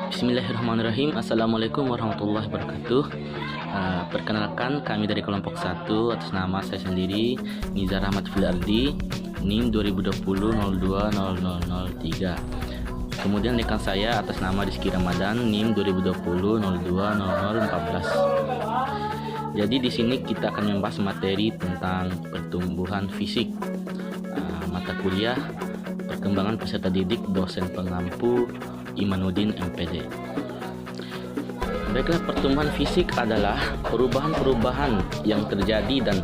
Bismillahirrahmanirrahim. Assalamualaikum warahmatullahi wabarakatuh. Perkenalkan, kami dari kelompok 1 atas nama saya sendiri, Nizar Ahmad Filardi, NIM 2020-02-0003. Kemudian rekan saya atas nama Rizky Ramadan, NIM 2020-02-0014. Jadi di sini kita akan membahas materi tentang pertumbuhan fisik, mata kuliah perkembangan peserta didik dosen pengampu Imanuddin MPD. Baiklah, pertumbuhan fisik adalah perubahan-perubahan yang terjadi dan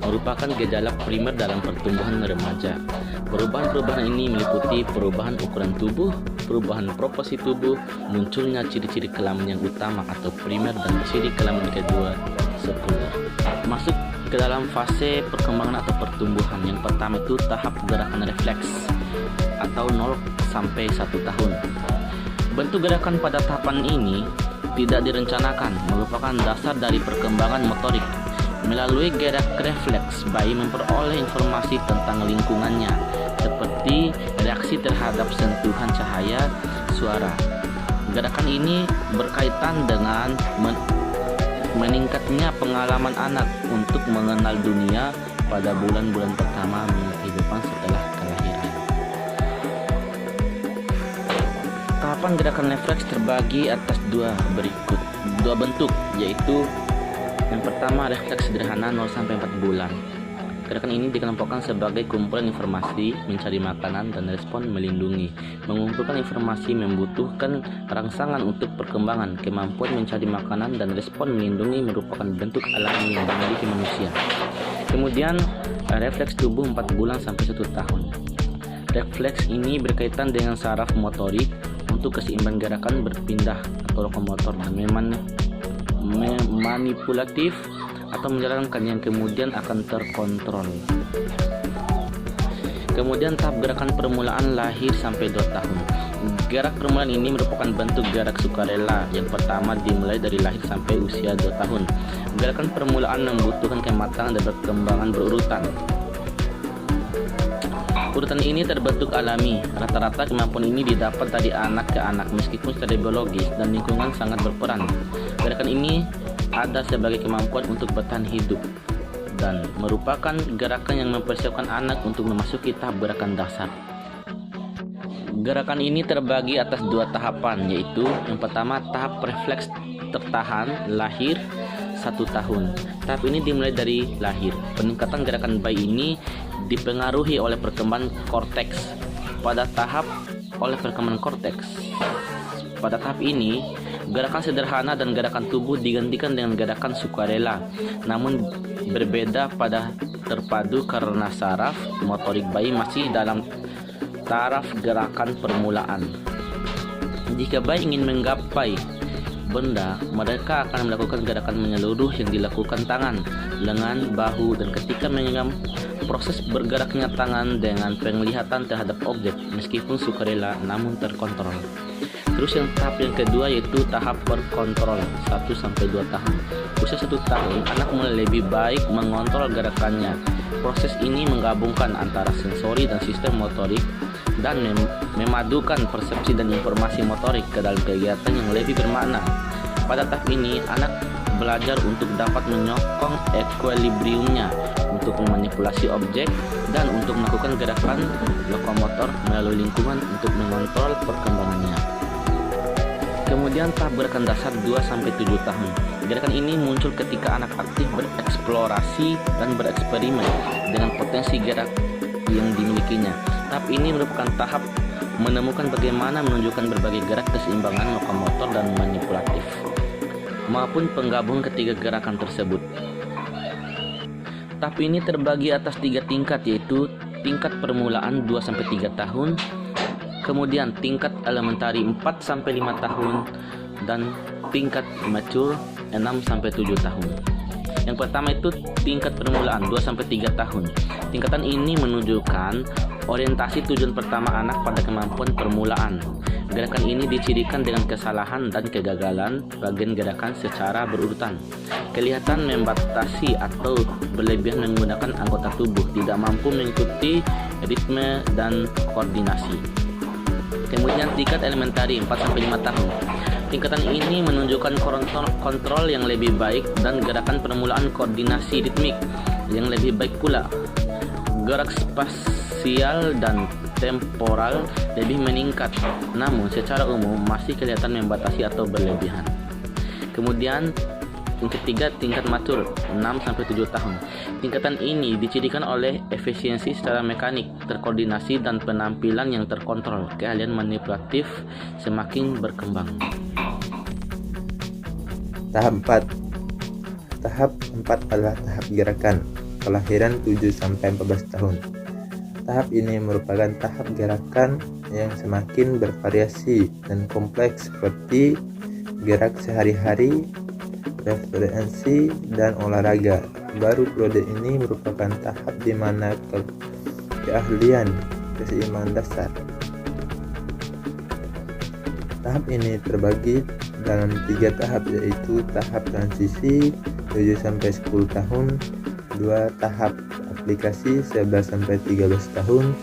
merupakan gejala primer dalam pertumbuhan remaja. Perubahan-perubahan ini meliputi perubahan ukuran tubuh, perubahan proporsi tubuh, munculnya ciri-ciri kelamin yang utama atau primer dan ciri kelamin kedua sekunder. Masuk ke dalam fase perkembangan atau pertumbuhan. Yang pertama itu tahap gerakan refleks atau 0 sampai 1 tahun. Bentuk gerakan pada tahapan ini tidak direncanakan, merupakan dasar dari perkembangan motorik. Melalui gerak refleks, bayi memperoleh informasi tentang lingkungannya, seperti reaksi terhadap sentuhan cahaya, suara. Gerakan ini berkaitan dengan meningkatnya pengalaman anak untuk mengenal dunia pada bulan-bulan pertama kehidupan setelah kelahiran. Tahapan gerakan refleks terbagi atas dua bentuk, yaitu yang pertama refleks sederhana 0 sampai 4 bulan. Gerakan ini dikelompokkan sebagai kumpulan informasi, mencari makanan, dan respon melindungi. Mengumpulkan informasi membutuhkan rangsangan untuk perkembangan. Kemampuan mencari makanan dan respon melindungi merupakan bentuk alami yang dimiliki manusia. Kemudian refleks tubuh 4 bulan sampai 1 tahun. Refleks ini berkaitan dengan saraf motorik untuk keseimbangan gerakan berpindah atau lokomotor dan manipulatif atau menjalankan yang kemudian akan terkontrol. Kemudian tahap gerakan permulaan lahir sampai 2 tahun. Gerak permulaan ini merupakan bentuk gerak sukarela. Yang pertama dimulai dari lahir sampai usia 2 tahun. Gerakan permulaan membutuhkan kematangan dan perkembangan berurutan. Urutan ini terbentuk alami. Rata-rata kemampuan ini didapat dari anak ke anak meskipun secara biologis dan lingkungan sangat berperan. Gerakan ini ada sebagai kemampuan untuk bertahan hidup dan merupakan gerakan yang mempersiapkan anak untuk memasuki tahap gerakan dasar. Gerakan ini terbagi atas 2 tahapan, yaitu yang pertama tahap refleks tertahan lahir 1 tahun. Tahap ini dimulai dari lahir. Peningkatan gerakan bayi ini dipengaruhi oleh perkembangan korteks. Pada tahap ini, gerakan sederhana dan gerakan tubuh digantikan dengan gerakan sukarela, namun berbeda pada terpadu karena saraf motorik bayi masih dalam taraf gerakan permulaan. Jika bayi ingin menggapai benda, mereka akan melakukan gerakan menyeluruh yang dilakukan tangan, lengan, bahu, dan ketika mengenggam, proses bergeraknya tangan dengan penglihatan terhadap objek meskipun sukarela namun terkontrol. Terus yang tahap yang kedua yaitu tahap berkontrol 1 sampai 2 tahun. Usia 1 tahun, anak mulai lebih baik mengontrol gerakannya. Proses ini menggabungkan antara sensori dan sistem motorik dan memadukan persepsi dan informasi motorik ke dalam kegiatan yang lebih bermakna. Pada tahap ini, anak belajar untuk dapat menyokong equilibriumnya, untuk memanipulasi objek, dan untuk melakukan gerakan lokomotor melalui lingkungan untuk mengontrol perkembangannya. Kemudian tahap gerakan dasar 2-7 tahun. Gerakan ini muncul ketika anak aktif bereksplorasi dan bereksperimen dengan potensi gerak yang dimilikinya. Tahap ini merupakan tahap menemukan bagaimana menunjukkan berbagai gerak keseimbangan lokomotor dan manipulatif, maupun penggabung ketiga gerakan tersebut. Tahap ini terbagi atas 3 tingkat, yaitu tingkat permulaan 2-3 tahun, kemudian tingkat elementari 4-5 tahun, dan tingkat mature 6-7 tahun. Yang pertama itu tingkat permulaan 2-3 tahun. Tingkatan ini menunjukkan orientasi tujuan pertama anak pada kemampuan permulaan. Gerakan ini dicirikan dengan kesalahan dan kegagalan bagian gerakan secara berurutan. Kelihatan membatasi atau berlebihan menggunakan anggota tubuh, tidak mampu mengikuti ritme dan koordinasi. Kemudian tingkat elementari 4-5 tahun. Tingkatan ini menunjukkan kontrol yang lebih baik dan gerakan permulaan koordinasi ritmik yang lebih baik pula. Gerak spasial dan temporal lebih meningkat, namun secara umum masih kelihatan membatasi atau berlebihan. Kemudian yang ketiga, tingkat matur 6-7 tahun. Tingkatan ini dicirikan oleh efisiensi secara mekanik, terkoordinasi, dan penampilan yang terkontrol. Keahlian manipulatif semakin berkembang. Tahap 4. Tahap 4 adalah tahap gerakan, kelahiran 7-14 tahun. Tahap ini merupakan tahap gerakan yang semakin bervariasi dan kompleks seperti gerak sehari-hari, referensi, dan olahraga. Baru periode ini merupakan tahap di mana keahlian keseimbangan dasar. Tahap ini terbagi dalam 3 tahap, yaitu tahap transisi 7-10 tahun, 2 tahap aplikasi 11-13 tahun,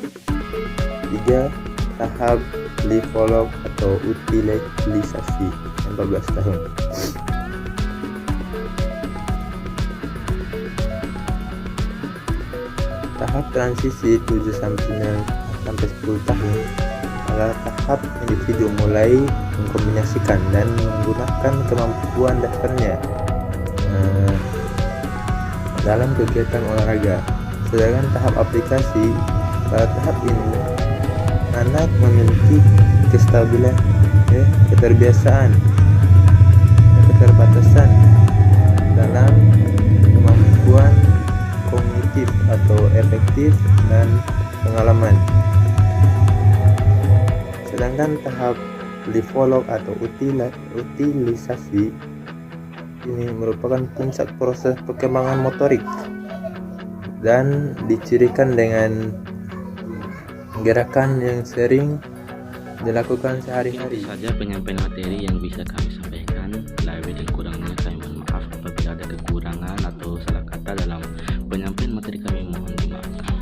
3 tahap develop atau utilisasi 14 tahun. Tahap transisi 7-10 tahun adalah tahap individu mulai mengkombinasikan dan menggunakan kemampuan dasarnya dalam kegiatan olahraga. Sedangkan tahap aplikasi, pada tahap ini anak memiliki kestabilan, keterbiasaan, dan keterbatasan dalam kemampuan kognitif atau efektif dan pengalaman. Sedangkan tahap develop atau utilisasi ini merupakan puncak proses perkembangan motorik dan dicirikan dengan gerakan yang sering dilakukan sehari-hari. Itu saja penyampaian materi yang bisa kami sampaikan. Lebih dan kurangnya kami mohon maaf. Apabila ada kekurangan atau salah kata dalam penyampaian materi kami, mohon dimaafkan.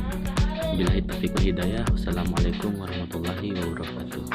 Billahi taufiq wal hidayah. Wassalamualaikum warahmatullahi wabarakatuh.